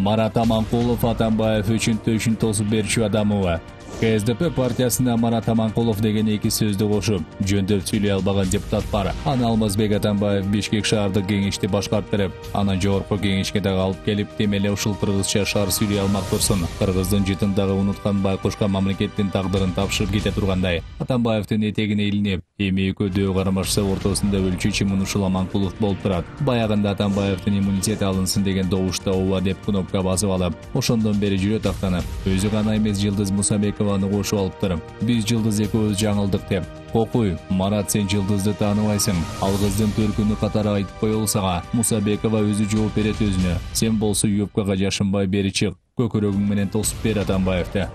Марат Аманкулов Атамбаев үчүн төшүн тосуп берүүчү адамы. КСДП партиясында Марат Аманкулов деген эки сөздү кошуп, жөндөп сүйлөй албаган депутат бар. Аны Алмазбек Атамбаев Бишкек шаардык кеңешти башкарттырып, анан жогорку кеңешке дагы алып келип, темеле ушул кыргызча шаар сүйлөй алмак турсун. Кыргыздын жытындагы унуткан байкушка мамлекеттин тагдырын тапшырып кете тургандай. Атамбаевдин этегине илинип, эми экөө кармашса ортосунда өлчү чымын ушул Аманкулов болуп турат. Баягында Атамбаевдин иммунитети алынсын деген добушта ооба деп кнопка басып алып, ошондон бери жүрө тактанып, өзү гана эмес Жылдыз Мусабекованы кошуп алыптыр. Биз Жылдыз экөөбүз жаңылдык деп. Кокуй, Марат, сен Жылдызды тааныбайсың. Ал кыздын төркүнү катары айтып коелу сага. Мусабекова өзү жооп берет өзүнө. Сен болсо юбкага жашынбай бери чык. Көкөрөгүң менен тосуп бер Атамбаевди.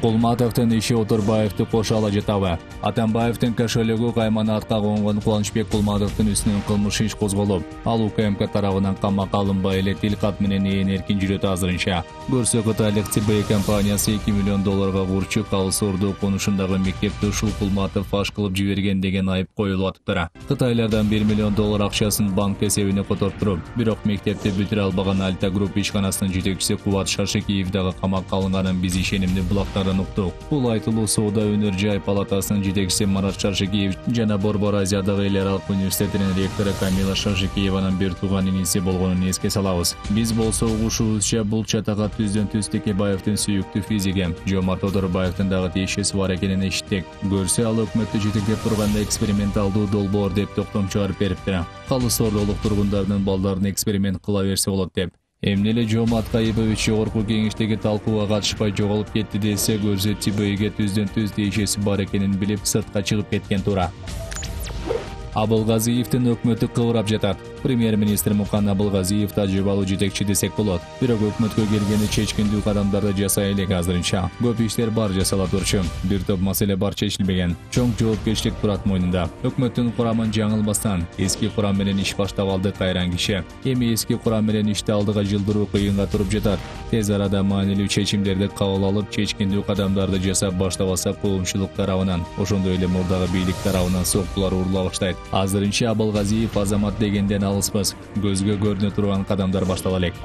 Кулматовдун иши Отурбаевди кошо ала жатабы? Атамбаевдин кошелегү каймана атка конгон Кубанычбек Кулматовдун үстүнөн кылмыш иш козголуп, ал УКМК тарабынан камакка алынбай эле тил кат менен эркин жүрөт азырынча. Көрсө Кытайлык ЦБ компаниясы $2 миллион курчу Калыс Орду конушундагы мектепти ушул Кулматов фаш кылып жиберген деген айып коюлуп атыптыр. Кытайлардан $1 миллион акчасын банк эсебине которуп, бирок мектепти бүтүрө албаган Альта Групп ишканасынын жетекчиси Кубат Шаршекиев дагы камакка алынганын биз ишенимдүү булактардан уктук. Бул айтылуу Соода өнөр жай палатасынын жетекчиси Марат Шаршекиев жана Борбор Азиядагы эл аралык университетинин ректору Камила Шаршекиеванын бир тууган иниси болгонун эске салабыз. Биз болсо угушуубузча бул чатага түздөн-түз Текебаевдин сүйүктүү физиги Жомарт Одорбаевдин дагы тиешеси бар экенин эшиттик. Көрсө ал өкмөттү жетектеп турганда эксперименталдуу долбоор деп токтом чыгарып бериптир. Калыс Ордулук тургундардын балдарын эксперимент кыла берсе болот деп. Эмне эле Жомарт Кайыпович жогорку кеңештеги талкууга катышпай жоголуп кетти десе, көрсө ТБге түздөн-түз тиешеси бар экенин билип сыртка чыгып кеткен туура. Абылгазиевдин өкмөтү кыбырап жатат. Премьер-министр Мукан Абылгазиев тажрыйбалуу жетекчи десек болот. Бирок өкмөткө келгени чечкиндүү кадамдарды жасай элек азырынча. Көп иштер бар жасала турчу. Бир топ маселе бар чечилбеген. Чоң жоопкерчилик турат мойнунда. Өкмөттүн курамын жаңылбастан, эски курам менен иш баштап алды кайран киши. Эми эски курам менен ишти алдыга жылдыруу кыйынга туруп жатат. Тез арада маанилүү чечимдерди кабыл алып, чечкиндүү кадамдарды жасап баштабаса коомчулук тарабынан, ошондой эле мурдагы бийлик тарабынан соккулар урула баштайт. Азырынча Абылгазиев азамат дегенден алыспыз. Көзгө көрүнө турган кадамдар баштала элек.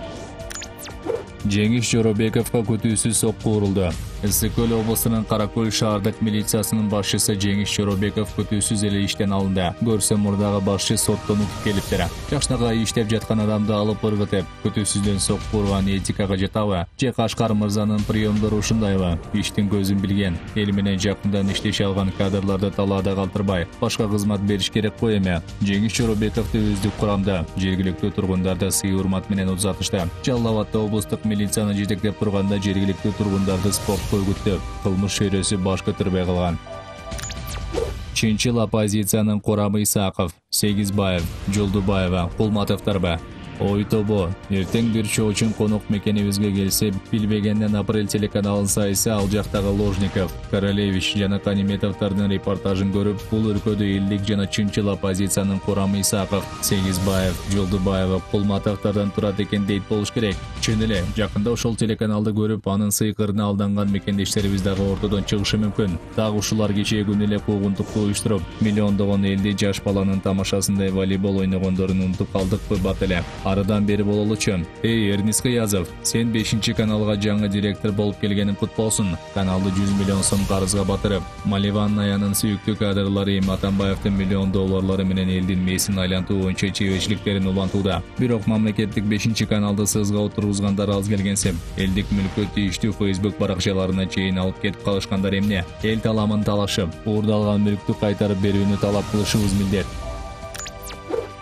Жеңиш Жоробековго күтүүсүз сокку урулду. Ысык-Көл облусунун Каракөл шаардык милициясынын башчысы Жеңиш Жоробеков күтүүсүз эле иштен алынды. Көрсө мурдагы башчы соттон утуп келиптир. Жашнага иштеп жаткан адамды алып ыргытып, күтүүсүздөн сокку урган этикага жатабы? Же Кашкар мырзанын приомдору ушундайбы? Иштин көзүн билген, эл менен жакындан иштеше алган кадрларды талаада калтырбай, башка кызмат бериш керек го эми. Жеңиш Жоробековду өздүк курамда, жергиликтүү тургундарды сый-урмат менен узатышты. Жалал Абадда облустук милицияны жетектеп турганда жергиликтүү тургундарды спорт көйгүттөп, кылмыш чөйрөсү баш көтөрбөй калган. Чынчыл оппозициянын курамы Исаков, Сегизбаев, Жолдубаева, Кулматовдорбы? Ой тобо, эртең бир чоочун конок мекенибизге келсе, билбегенден Апрель телеканалын сайысы ал жактагы Ложников, Королевич жана Каниметовдордун репортажын көрүп, бул өлкөдө элдик жана чынчыл оппозициянын курамы Исаков, Сегизбаев, Жолдубаева, Кулматовдордон турат экен дейт болуш керек. Чын эле, жакында ошол телеканалды көрүп, анын сыйкырына алданган мекендештерибиз дагы ортодон чыгышы мүмкүн. Дагы ушулар кечээ күнү эле куугунтукту уюштуруп, миллиондогон элди жаш баланын тамашасындай волейбол ойногондорун унутуп калдыкпы бат эле. Арыдан бери бололучу. Эрнис Кыязов, сен 5-каналга жаңы директор болуп келгениң кут болсун. Каналды 100 миллион сом карызга батырып, Маливан Наянын сүйүктүү кадрлары Атамбаевдин $1 миллион менен элдин мээсин айлантуу боюнча чеберчиликтерин улантууда. Бирок мамлекеттик 5-каналды сызга отургузгандар аз келгенсип, элдик мүлккө тийиштүү Facebook баракчаларына чейин алып кетип калышкандар эмне? Эл таламын талашып, уурдалган мүлктү кайтарып берүүнү талап кылышыбыз милдет.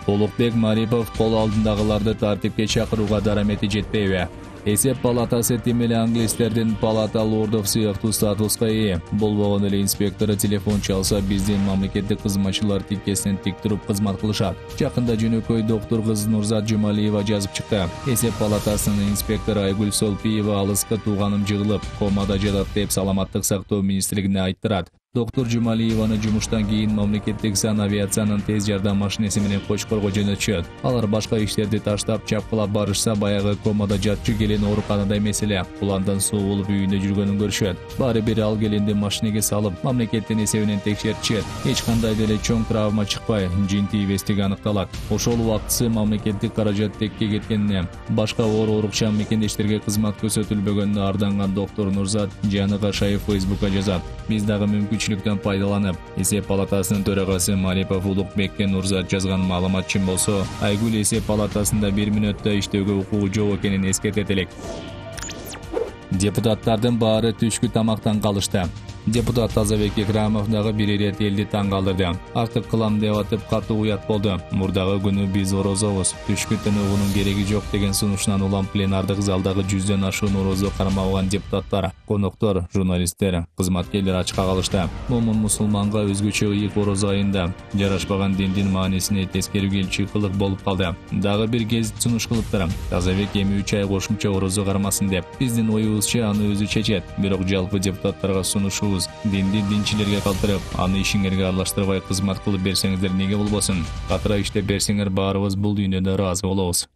Улукбек Марипов кол алдындагыларды тартипке чакырууга дарамети жетпейби? Эсеп палатасы темеле англистердин палата лордов сыяктуу статуска ээ. Болбогон эле инспектору телефон чалса, биздин мамлекеттик кызматчылар тиккесинен тик туруп кызмат кылышат. Жакында жөнөкөй доктор кыз Нурзат Жумалиева жазып чыкты. Эсеп палатасынын инспектору Айгүл Солпиева алыска тууганым жыгылып, комада жатат деп Саламаттык сактоо министрлигине айттырат. Доктор Жумалиеваны жумуштан кийин мамлекеттик санавиациянын тез жардам машинеси менен Кочкорго жөнөтүшөт. Алар башка иштерди таштап чапкылап барышса, баягы комада жатчу келин ооруканада эмес эле, уландан суу болуп үйүндө жүргөнүн көрүшөт. Баары бир ал келинди машинеге салып, мамлекеттин эсебинен текшертишет. Эч кандай деле чоң травма чыкпай, жин тийбестиги аныкталат. Ошол убактысы мамлекеттик каражат текке кеткенине, башка оор урукчан мекендештерге кызмат көрсөтүлбөгөнүнө арданган доктор Нурзат Жаны Кашаев Facebook'ка жазат. Биз дагы мүмкүнчүлүктөн пайдаланып, эсеп палатасынын төрагасы Малипов Улукбекке Нурзат жазган маалымат чын болсо, Айгүл эсеп палатасында 1 мүнөттө иштөөгө укугу жок экенин эскертет элек. Депутаттардын баары түшкү тамактан калышты. Депутат Тазабек Экрамов дагы бир ирет элди таң калтырды. Артык кылам деп атып катуу уят болду. Мурдагы күнү биз орозобуз, түшкү тыныгуунун кереги жок деген сунушунан улам пленардык залдагы 100дөн ашуун орозо кармалган депутаттар, коноктор, журналисттер, кызматкерлер ачка калышты. Момун мусулманга өзгөчө ыйык орозо айында жарашпаган диндин маанисине тескери келчү кылык болуп калды. Дагы бир кез сунуш кылыптыр. Тазабек эми 3 ай кошумча орозо кармасын деп. Биздин оюбузча аны өзү чечет. Бирок жалпы депутаттарга сунушу динди динчилерге калтырып, аны ишиңерге аралаштырбай кызмат кылып берсеңиздер неге болбосун? Катыра иштеп берсеңер баарыбыз бул дүйнөдө ыраазы болобуз.